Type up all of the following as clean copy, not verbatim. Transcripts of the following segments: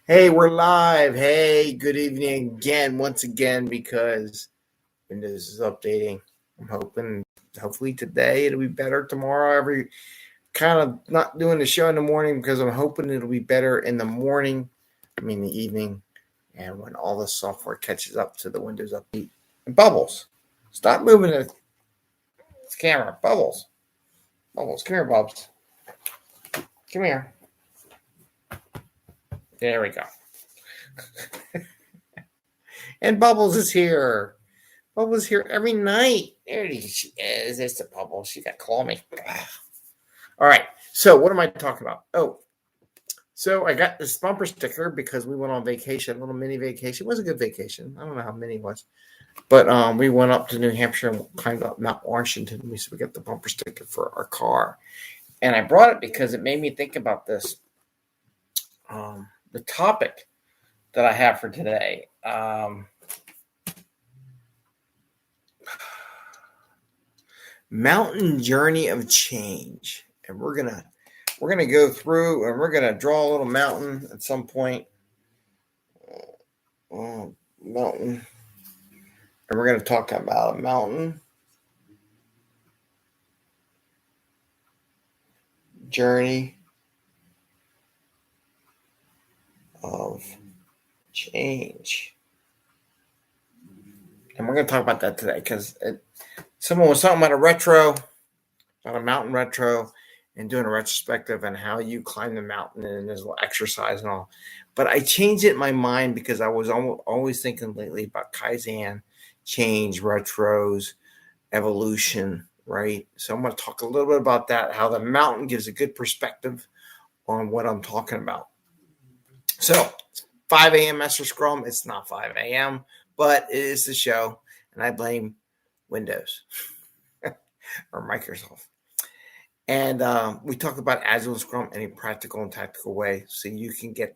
Hey, we're live. Hey, good evening again, once again, because Windows is updating. I'm hopefully today it'll be better. Tomorrow, every kind of not doing the show in the morning because I'm hoping it'll be better in the morning. The evening, and when all the software catches up to the Windows update. And Bubbles, stop moving the camera. Bubbles, come here, Bubs. Come here. There we go. And Bubbles is here. Bubbles here every night. There she is. It's a Bubbles. She got to call me. All right. So what am I talking about? Oh, so I got this bumper sticker because we went on vacation, a little mini vacation. It was a good vacation. I don't know how many it was. But we went up to New Hampshire and climbed up Mount Washington. We got the bumper sticker for our car. And I brought it because it made me think about this. The topic that I have for today. Mountain journey of change. And we're gonna go through and we're gonna draw a little mountain at some point. Mountain. And we're going to talk about a mountain journey of change. And we're going to talk about that today because someone was talking about a mountain retro, and doing a retrospective and how you climb the mountain and there's a little exercise and all. But I changed it in my mind because I was always thinking lately about Kaizen, change, retros, evolution, right? So I'm going to talk a little bit about that, how the mountain gives a good perspective on what I'm talking about. So it's 5 a.m. Mester Scrum. It's not 5 a.m., but it is the show, and I blame Windows or Microsoft. And we talk about Agile and Scrum in a practical and tactical way so you can get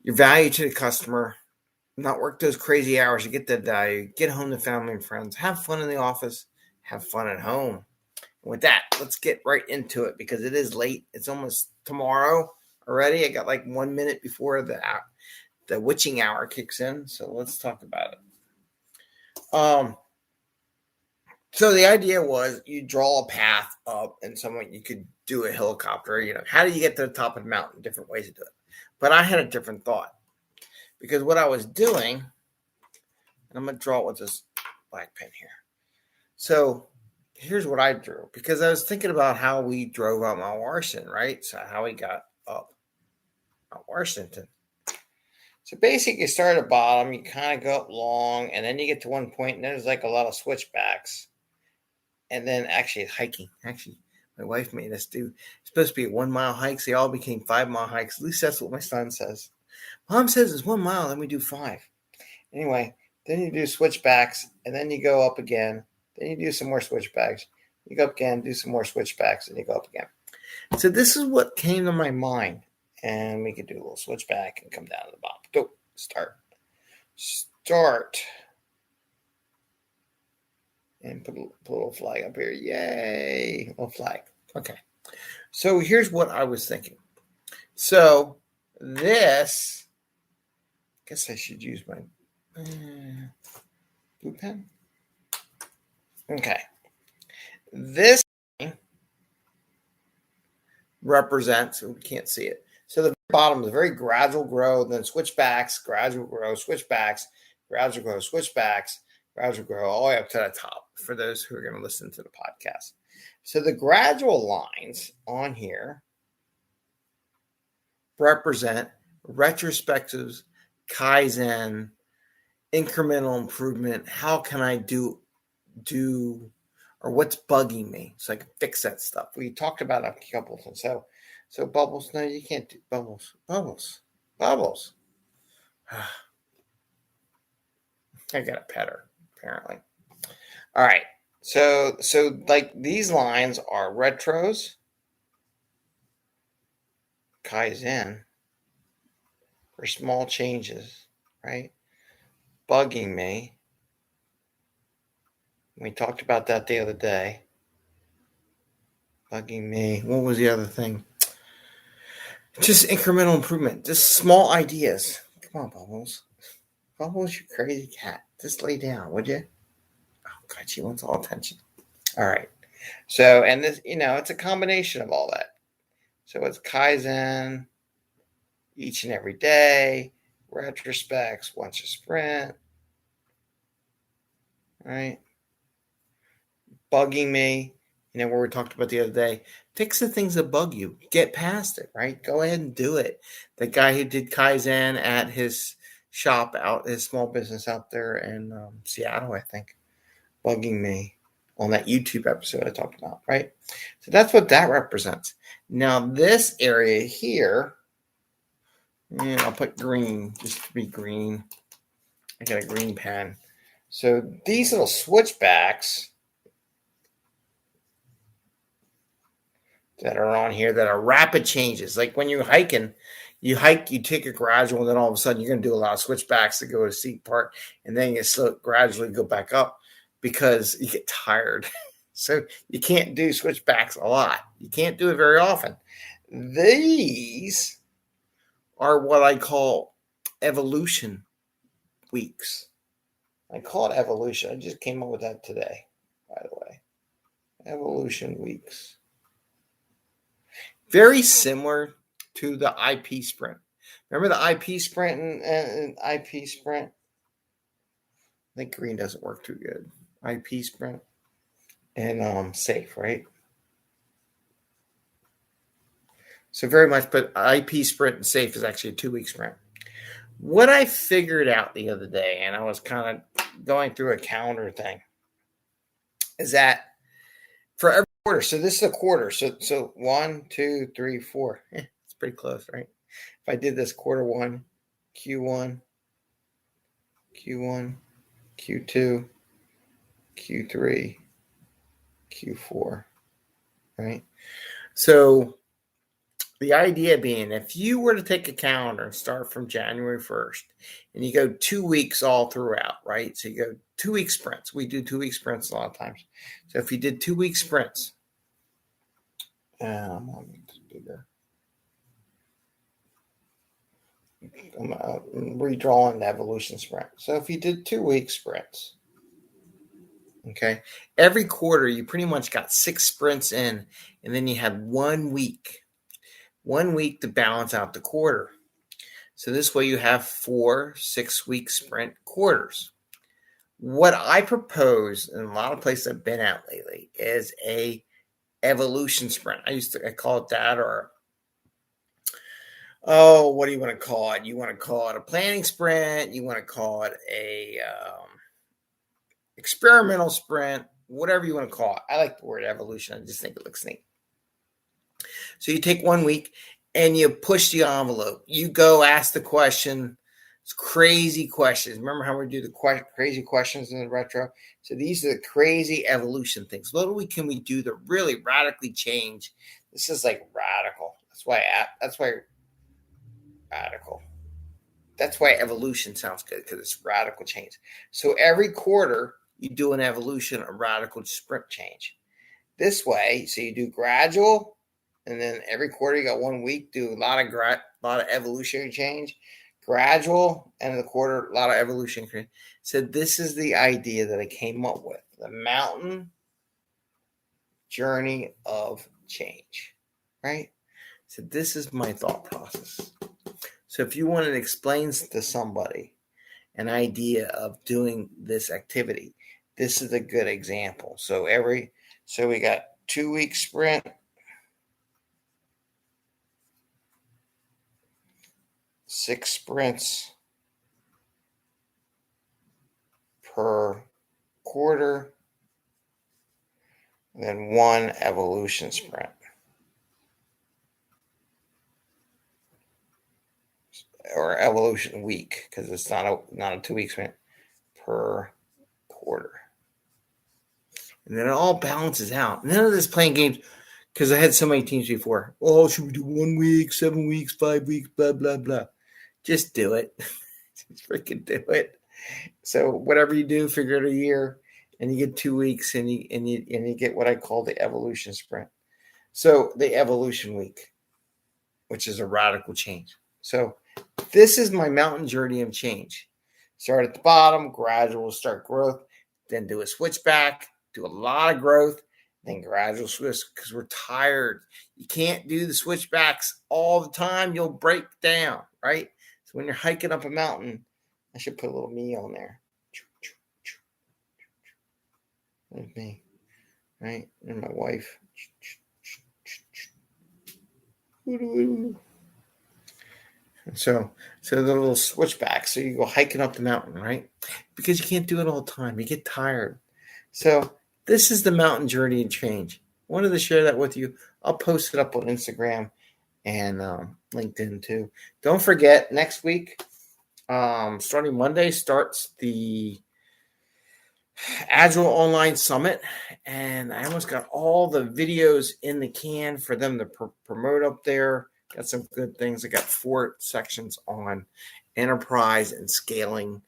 your value to the customer, not work those crazy hours to get that value, get home to family and friends, have fun in the office, have fun at home. And with that, let's get right into it because it is late. It's almost tomorrow already. I got like 1 minute before the witching hour kicks in. So let's talk about it. So the idea was you draw a path up and you could do a helicopter. How do you get to the top of the mountain? Different ways to do it. But I had a different thought because what I was doing, and I'm going to draw it with this black pen here. So here's what I drew because I was thinking about how we drove out Mount Washington, right? So how we got up Mount Washington. So basically you start at the bottom, you kind of go up long, and then you get to one point, and there's like a lot of switchbacks. And then actually hiking. Actually, my wife made us do, it's supposed to be a 1 mile hikes. They all became 5 mile hikes. At least that's what my son says. Mom says it's 1 mile, then we do 5. Anyway, then you do switchbacks, and then you go up again. Then you do some more switchbacks. You go up again, do some more switchbacks, and you go up again. So this is what came to my mind. And we could do a little switchback and come down to the bottom. Go, start. And put a little flag up here. Yay, little flag. Okay. So here's what I was thinking. So this, I guess I should use my blue pen. Okay. This represents, we can't see it. So the bottom is a very gradual growth, then switchbacks, gradual growth, switchbacks, gradual growth, switchbacks, gradual growth, all the way up to the top for those who are going to listen to the podcast. So the gradual lines on here represent retrospectives, Kaizen, incremental improvement. How can I do, or what's bugging me so I can fix that stuff? We talked about a couple of things. So Bubbles, no, you can't do Bubbles. I got a pet her, apparently. All right. So like these lines are retros, Kaizen, for small changes, right? Bugging me. We talked about that the other day. Bugging me. What was the other thing? Just incremental improvement, just small ideas. Come on, Bubbles. Bubbles, you crazy cat. Just lay down, would you? Oh, God, she wants all attention. All right. So, and this, it's a combination of all that. So it's Kaizen each and every day, retrospects once a sprint, right? Bugging me, where we talked about the other day. Fix the things that bug you. Get past it, right? Go ahead and do it. The guy who did Kaizen at his shop his small business out there in Seattle, I think, bugging me on that YouTube episode I talked about, right? So that's what that represents. Now, this area here, I'll put green just to be green. I got a green pen. So these little switchbacks that are on here that are rapid changes. Like when you're hiking, you take a gradual, and then all of a sudden you're going to do a lot of switchbacks to go to steep part, and then you gradually go back up because you get tired. So you can't do switchbacks a lot. You can't do it very often. These are what I call evolution weeks. I call it evolution. I just came up with that today, by the way. Evolution weeks. Very similar to the IP sprint. Remember the IP sprint and IP sprint? I think green doesn't work too good. IP sprint and safe, right? So very much, but IP sprint and safe is actually a 2-week sprint. What I figured out the other day, and I was kind of going through a calendar thing, is that for every quarter, so this is a quarter, so 1, 2, 3, 4. It's pretty close, right? If I did this quarter 1, Q1, Q1, Q2, Q3, Q4, right? So the idea being, if you were to take a calendar and start from January 1st, and you go 2 weeks all throughout, right? So you go 2-week sprints. We do 2-week sprints a lot of times. So if you did 2-week sprints, I'm going to make this bigger. I'm redrawing the evolution sprint. So if you did 2-week sprints, okay, every quarter you pretty much got 6 sprints in, and then you had 1 week to balance out the quarter. So this way you have 4 6-week sprint quarters. What I propose, and a lot of places I've been at lately, is a evolution sprint. I call it that, or what do you want to call it? You want to call it a planning sprint. You want to call it a experimental sprint, whatever you want to call it. I like the word evolution. I just think it looks neat. So you take 1 week and you push the envelope. You go ask the question. It's crazy questions. Remember how we do the crazy questions in the retro? So these are the crazy evolution things. What can we do to really radically change? This is like radical. That's why radical. That's why evolution sounds good, because it's radical change. So every quarter you do an evolution, a radical sprint change. This way, so you do gradual, and then every quarter you got 1 week, do a lot of evolutionary change. Gradual, and the quarter, a lot of evolution. So this is the idea that I came up with: the mountain journey of change, right? So this is my thought process. So if you want to explain to somebody an idea of doing this activity, this is a good example. So we got 2-week sprint, 6 sprints per quarter, and then 1 evolution sprint. Or evolution week, because it's not a 2-week sprint per quarter. And then it all balances out. None of this playing games, because I had so many teams before. Oh, should we do 1 week, 7 weeks, 5 weeks, blah, blah, blah. Just do it. Just freaking do it. So whatever you do, figure out a year, and you get 2 weeks, and you get what I call the evolution sprint. So the evolution week. which is a radical change. So this is my mountain journey of change. Start at the bottom, gradual start growth, then do a switch back, do a lot of growth, then gradual switch because we're tired. You can't do the switchbacks all the time. You'll break down, right? So when you're hiking up a mountain, I should put a little me on there. There's me, right? And my wife. So the little switchback. So you go hiking up the mountain, right? Because you can't do it all the time. You get tired. So this is the mountain journey and change. Wanted to share that with you. I'll post it up on Instagram and LinkedIn too. Don't forget, next week, starting Monday, starts the Agile Online Summit. And I almost got all the videos in the can for them to promote up there. Got some good things. I got 4 sections on enterprise and scaling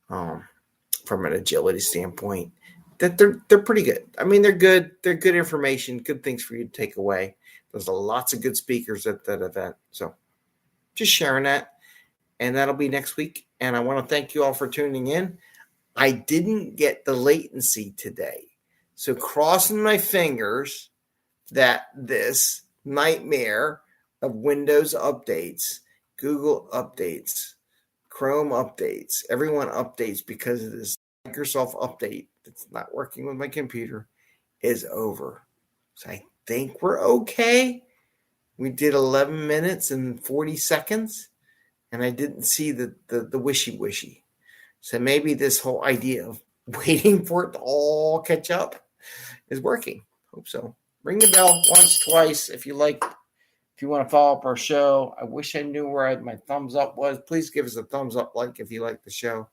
from an agility standpoint. That they're pretty good. I mean, they're good. They're good information, good things for you to take away. There's lots of good speakers at that event. So just sharing that. And that'll be next week. And I want to thank you all for tuning in. I didn't get the latency today. So crossing my fingers that this nightmare of Windows updates, Google updates, Chrome updates, everyone updates because of this Microsoft update that's not working with my computer is over. So I think we're okay. We did 11 minutes and 40 seconds, and I didn't see the wishy-wishy. So maybe this whole idea of waiting for it to all catch up is working. Hope so. Ring the bell once, twice if you like. If you want to follow up our show, I wish I knew where my thumbs up was. Please give us a thumbs up like if you like the show.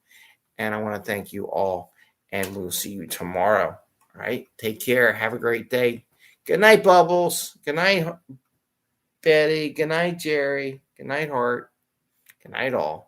And I want to thank you all. And we'll see you tomorrow. All right. Take care. Have a great day. Good night, Bubbles. Good night, Betty. Good night, Jerry. Good night, Hart. Good night, all.